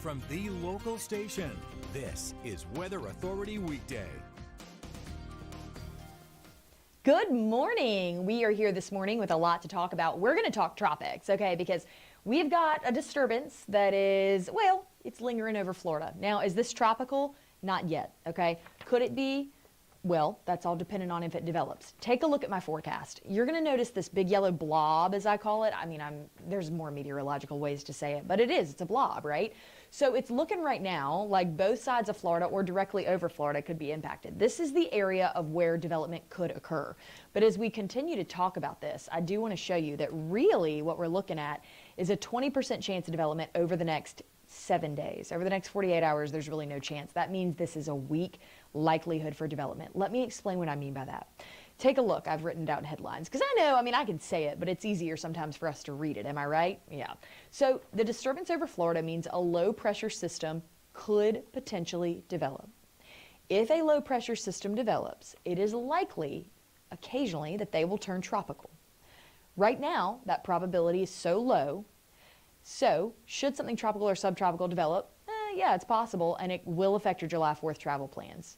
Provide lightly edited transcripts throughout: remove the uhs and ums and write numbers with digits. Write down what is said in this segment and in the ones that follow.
from the local station. This is Weather Authority Weekday. Good morning. We are here this morning with a lot to talk about. We're going to talk tropics, okay, because we've got a disturbance that is, well, it's lingering over Florida. Now, is this tropical? Not yet, okay? Could it be? Well, that's all dependent on if it develops. Take a look at my forecast. You're going to notice this big yellow blob, as I call it. I mean, there's more meteorological ways to say it, but it's a blob, right? So it's looking right now like both sides of Florida or directly over Florida could be impacted. This is the area of where development could occur. But as we continue to talk about this, I do want to show you that really what we're looking at is a 20% chance of development over the next 7 days. Over the next 48 hours, there's really no chance. That means this is a weak likelihood for development. Let me explain what I mean by that. Take a look. I've written down headlines because I can say it, but it's easier sometimes for us to read it. Am I right? Yeah. So the disturbance over Florida means a low pressure system could potentially develop. If a low pressure system develops, it is likely occasionally that they will turn tropical. Right now, that probability is so low. So should something tropical or subtropical develop, yeah, it's possible, and it will affect your July 4th travel plans.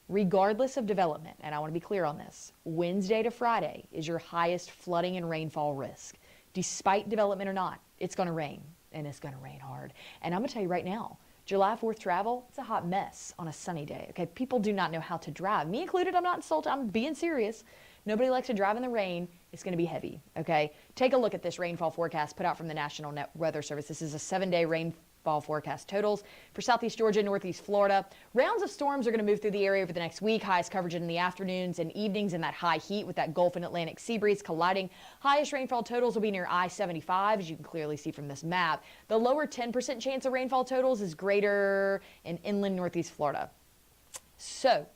Regardless of development, and I want to be clear on this, Wednesday to Friday is your highest flooding and rainfall risk. Despite development or not, it's going to rain, and it's going to rain hard. And I'm going to tell you right now, July 4th travel, it's a hot mess on a sunny day. Okay, people do not know how to drive. Me included, I'm not insulted, I'm being serious. Nobody likes to drive in the rain. It's going to be heavy, okay? Take a look at this rainfall forecast put out from the National Weather Service. This is a 7-day rainfall forecast totals for Southeast Georgia, Northeast Florida. Rounds of storms are going to move through the area over the next week. Highest coverage in the afternoons and evenings in that high heat with that Gulf and Atlantic sea breeze colliding. Highest rainfall totals will be near I-75, as you can clearly see from this map. The lower 10% chance of rainfall totals is greater in inland Northeast Florida. So,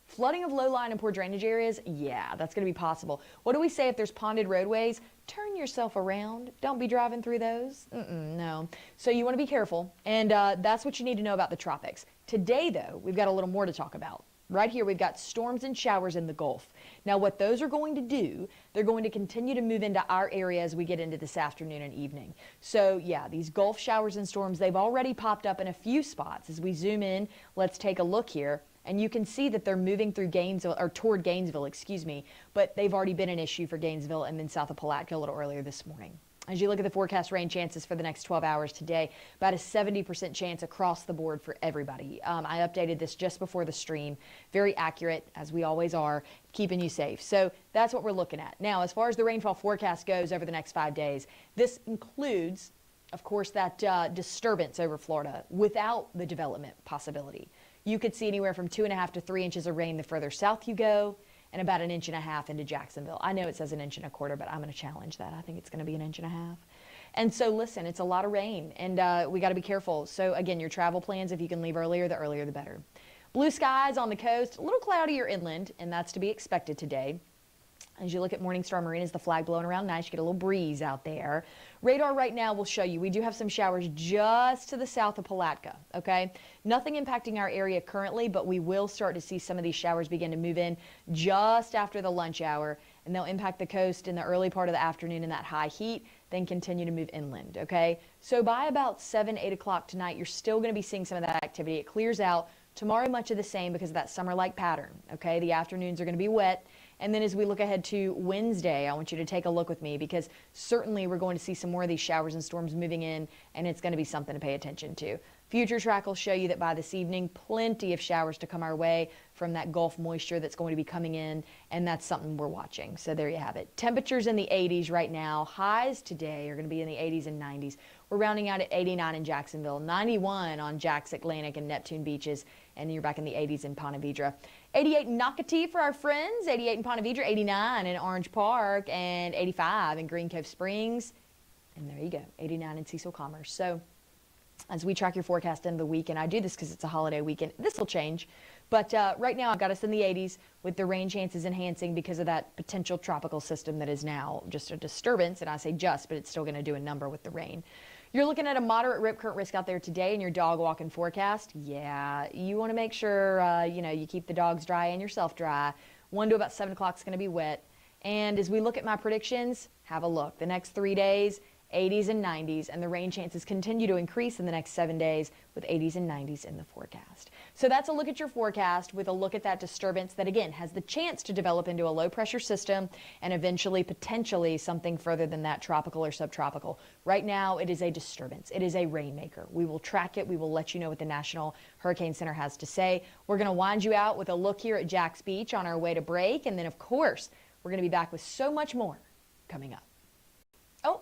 flooding of low-lying and poor drainage areas, yeah, that's going to be possible. What do we say if there's ponded roadways? Turn yourself around. Don't be driving through those. No. So you want to be careful, and that's what you need to know about the tropics. Today, though, we've got a little more to talk about. Right here, we've got storms and showers in the Gulf. Now, what those are going to do, they're going to continue to move into our area as we get into this afternoon and evening. So, yeah, these Gulf showers and storms, they've already popped up in a few spots. As we zoom in, let's take a look here. And you can see that they're moving through Gainesville, or toward Gainesville, excuse me, but they've already been an issue for Gainesville and then south of Palatka a little earlier this morning. As you look at the forecast rain chances for the next 12 hours today, about a 70% chance across the board for everybody. I updated this just before the stream. Very accurate, as we always are, keeping you safe. So that's what we're looking at. Now, as far as the rainfall forecast goes over the next 5 days, this includes, of course, that disturbance over Florida without the development possibility. You could see anywhere from 2.5 to 3 inches of rain the further south you go, and about 1.5 inches into Jacksonville. I know it says 1.25 inches, but I'm going to challenge that. I think it's going to be 1.5 inches. And so listen, it's a lot of rain, and we got to be careful. So again, your travel plans, if you can leave earlier the better. Blue skies on the coast, a little cloudier inland, and that's to be expected today. As you look at Morningstar Marinas, the flag blowing around nice. You get a little breeze out there. Radar right now will show you we do have some showers just to the south of Palatka, okay? Nothing impacting our area currently, but we will start to see some of these showers begin to move in just after the lunch hour, and they'll impact the coast in the early part of the afternoon in that high heat, then continue to move inland, okay? So by about 7, 8 o'clock tonight, you're still going to be seeing some of that activity. It clears out. Tomorrow, much of the same because of that summer-like pattern, okay? The afternoons are going to be wet. And then as we look ahead to Wednesday, I want you to take a look with me because certainly we're going to see some more of these showers and storms moving in, and it's going to be something to pay attention to. Future track will show you that by this evening, plenty of showers to come our way from that Gulf moisture that's going to be coming in, and that's something we're watching. So there you have it. Temperatures in the 80s right now. Highs today are going to be in the 80s and 90s. We're rounding out at 89 in Jacksonville, 91 on Jack's Atlantic and Neptune beaches, and you're back in the 80s in Ponte Vedra. 88 in Nocatee for our friends, 88 in Ponte Vedra, 89 in Orange Park, and 85 in Green Cove Springs. And there you go, 89 in Cecil Commerce. So as we track your forecast into the week, and I do this because it's a holiday weekend, this will change. But right now I've got us in the 80s with the rain chances enhancing because of that potential tropical system that is now just a disturbance. And I say just, but it's still going to do a number with the rain. You're looking at a moderate rip current risk out there today in your dog walking forecast. Yeah, you want to make sure, you keep the dogs dry and yourself dry. 1 to about 7 o'clock is going to be wet. And as we look at my predictions, have a look. The next 3 days, 80s and 90s, and the rain chances continue to increase in the next 7 days with 80s and 90s in the forecast. So that's a look at your forecast with a look at that disturbance that, again, has the chance to develop into a low pressure system and eventually potentially something further than that, tropical or subtropical. Right now, it is a disturbance. It is a rainmaker. We will track it. We will let you know what the National Hurricane Center has to say. We're going to wind you out with a look here at Jack's Beach on our way to break. And then, of course, we're going to be back with so much more coming up. Oh,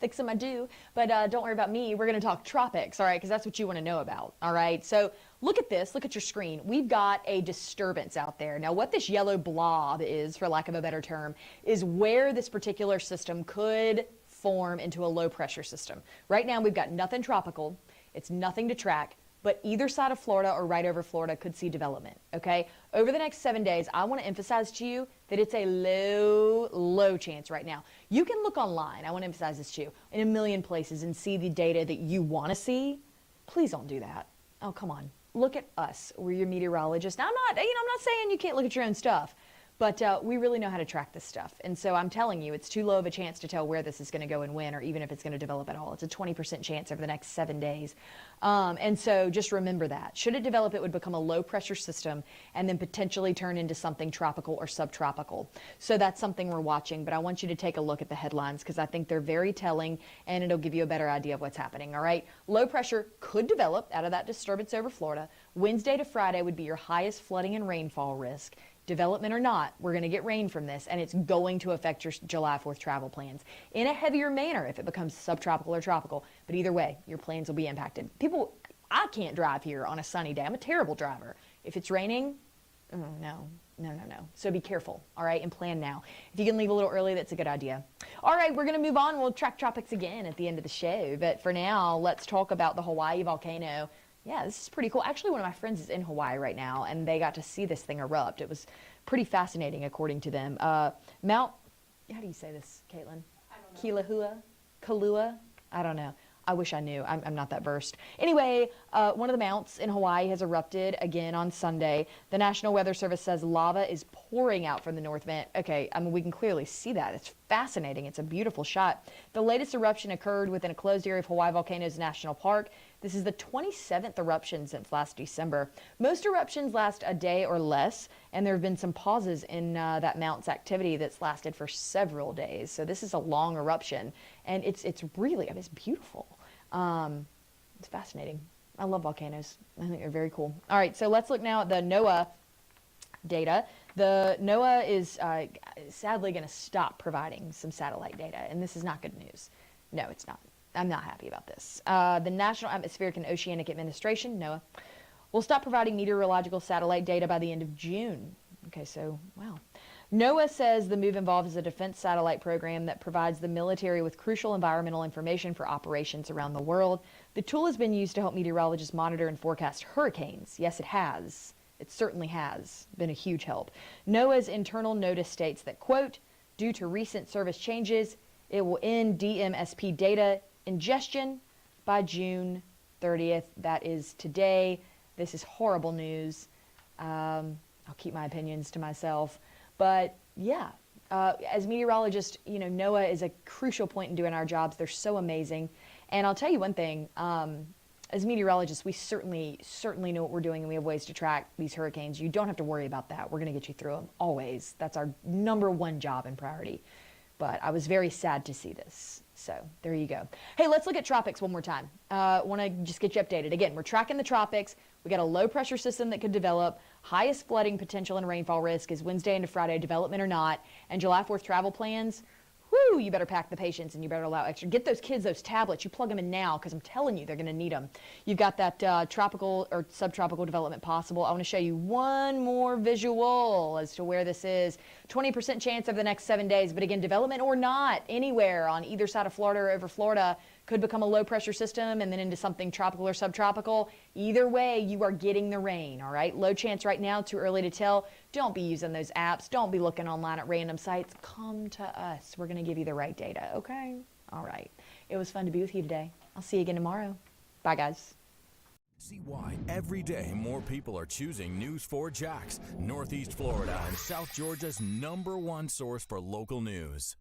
fixing my do, but don't worry about me. We're going to talk tropics, all right, because that's what you want to know about, all right? So look at this. Look at your screen. We've got a disturbance out there. Now, what this yellow blob is, for lack of a better term, is where this particular system could form into a low pressure system. Right now, we've got nothing tropical. It's nothing to track. But either side of Florida or right over Florida could see development, okay? Over the next 7 days, I want to emphasize to you that it's a low chance right now. You can look online, I want to emphasize this to you, in a million places and see the data that you want to see. Please don't do that. Oh, come on. Look at us. We're your meteorologists. Now, I'm not saying you can't look at your own stuff, but we really know how to track this stuff. And so I'm telling you, it's too low of a chance to tell where this is going to go and when, or even if it's going to develop at all. It's a 20% chance over the next 7 days. And so just remember that. Should it develop, it would become a low pressure system and then potentially turn into something tropical or subtropical. So that's something we're watching, but I want you to take a look at the headlines because I think they're very telling and it'll give you a better idea of what's happening, all right? Low pressure could develop out of that disturbance over Florida. Wednesday to Friday would be your highest flooding and rainfall risk. Development or not, we're going to get rain from this, and it's going to affect your July 4th travel plans in a heavier manner if it becomes subtropical or tropical. But either way, your plans will be impacted. People, I can't drive here on a sunny day. I'm a terrible driver. If it's raining, no. So be careful, all right, and plan now. If you can leave a little early, that's a good idea. All right, we're going to move on. We'll track tropics again at the end of the show. But for now, let's talk about the Hawaii volcano. Yeah, this is pretty cool. Actually, one of my friends is in Hawaii right now, and they got to see this thing erupt. It was pretty fascinating, according to them. Mount, how do you say this, Caitlin? I don't know. Kilauea? Kalua? I don't know. I wish I knew. I'm not that versed. Anyway, one of the mounts in Hawaii has erupted again on Sunday. The National Weather Service says lava is pouring out from the north vent. Okay, I mean, we can clearly see that. It's fascinating. It's a beautiful shot. The latest eruption occurred within a closed area of Hawaii Volcanoes National Park. This is the 27th eruption since last December. Most eruptions last a day or less, and there have been some pauses in that mount's activity that's lasted for several days. So this is a long eruption, and it's really, I mean, it's beautiful. It's fascinating. I love volcanoes. I think they're very cool. All right, so let's look now at the NOAA data. The NOAA is sadly going to stop providing some satellite data, and this is not good news. No, it's not. I'm not happy about this. The National Atmospheric and Oceanic Administration, NOAA, will stop providing meteorological satellite data by the end of June. Okay, so, wow. NOAA says the move involves a defense satellite program that provides the military with crucial environmental information for operations around the world. The tool has been used to help meteorologists monitor and forecast hurricanes. Yes, it has. It certainly has been a huge help. NOAA's internal notice states that, quote, due to recent service changes, it will end DMSP data ingestion by June 30th. That is today. This is horrible news. I'll keep my opinions to myself. But yeah, as meteorologists, you know, NOAA is a crucial point in doing our jobs. They're so amazing. And I'll tell you one thing, as meteorologists, we certainly know what we're doing, and we have ways to track these hurricanes. You don't have to worry about that. We're going to get you through them, always. That's our #1 job and priority. But I was very sad to see this. So there you go. Hey, let's look at tropics one more time. Want to just get you updated. Again, we're tracking the tropics. We got a low pressure system that could develop. Highest flooding potential and rainfall risk is Wednesday into Friday, development or not. And July 4th travel plans, whoo, you better pack the patience and you better allow extra. Get those kids those tablets. You plug them in now because I'm telling you they're going to need them. You've got that tropical or subtropical development possible. I want to show you one more visual as to where this is. 20% chance over the next 7 days. But again, development or not, anywhere on either side of Florida or over Florida could become a low pressure system and then into something tropical or subtropical. Either way, you are getting the rain, all right? Low chance right now, too early to tell. Don't be using those apps. Don't be looking online at random sites. Come to us. We're going to give you the right data, okay? All right. It was fun to be with you today. I'll see you again tomorrow. Bye, guys. See why every day more people are choosing News 4 Jax, Northeast Florida and South Georgia's #1 source for local news.